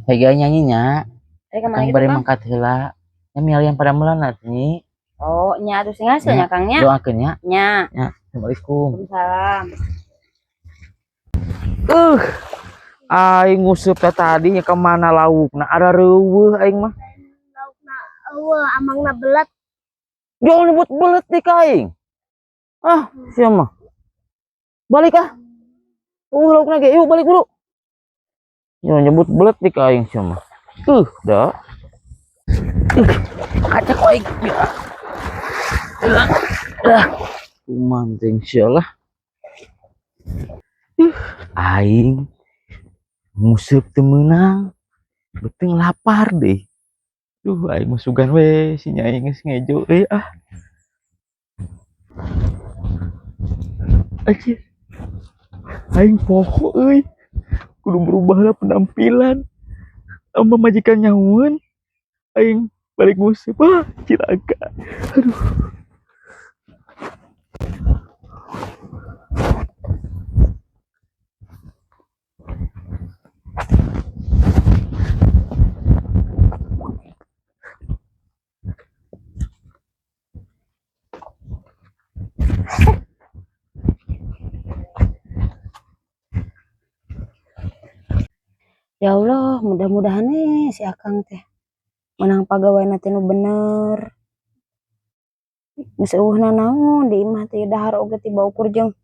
Hega nyanyinya, Kemana Kang gitu bari Kang? mangkat heula. Nya mial yang pada melanat nyi. Oh, nya atuh sing hasilnya Nya Kang nya. doakeun nya. Nya. Nya. Assalamualaikum. Waalaikumsalam. Uh, aing ngusup tadi nya ke mana laukna? Ada reuweuh aing mah. Laukna eueuh amangna belet. Jangan nyebut belet nih aing. Ah, sia mah. Balik ah. Laukna ge, yuk balik dulu. Jangan nyebut belet nih aing sia mah. Dah. Acak aing. Dah. Kumanting sialah. Aing ngusup teu meunang. Beteng lapar deh. Duh, aing mah sugan we si nyai geus ngejo euy ah. Anjir. Aing poho euy. Kudu berubahlah penampilan. Amba majikan nyahuan. Aing balik ngusup ah, cilaka. Aduh. Ya Allah, mudah-mudahan nih si Akang teh menang pagaweana teh nu bener. Geus eueuhna naon di imah teh dahar oge tiba ukur jeung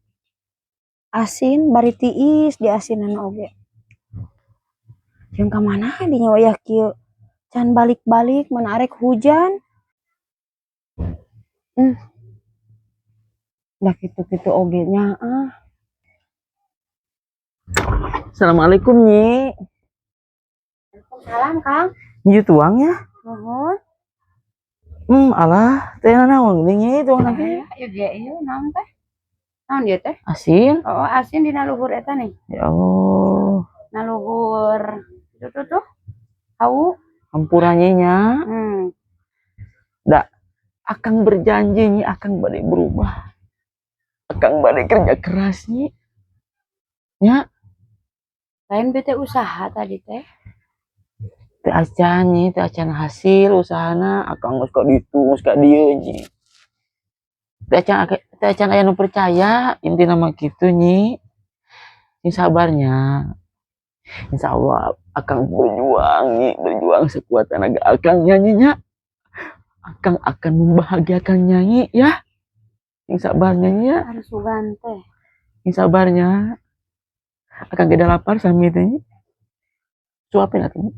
asin bari tiis di asinan oge. Jeung ka mana di wayah kieu can balik-balik mun arek hujan. Da kitu-kitu oge nya ah. Assalamualaikum nyi. Waalaikumsalam Kang. Nyi tuang ya? Nuhun. Alah, teh naon nyi tuang lagi. Ieu ge ieu naon teh? Naon dieu teh? Asin? Oh, asin dina luhur eta nih. Ya Allah. Na luhur. Tuh. Hau. Hampurannya nya. Da, Akang berjanji nyi Akang bade berubah. Akang bade kerja keras nyi. Ya. Lain bete usaha tadi teh. Teh acan nyi, teh acan hasil usahana Akang geus ka ditu, geus ka dieu nyi. Teh acan aya nu percaya, intina mah kitu nyi. Sing sabarnya. Insyaallah Akang berjuang nyi, berjuang sekuat tenaga Akang nyanyinya. Akang akan membahagiakan nyanyi ya. Yang sabarnya ya. Harus sugan teh. Yang sabarnya. Akang geda lapar sami teh. Suapin atuh.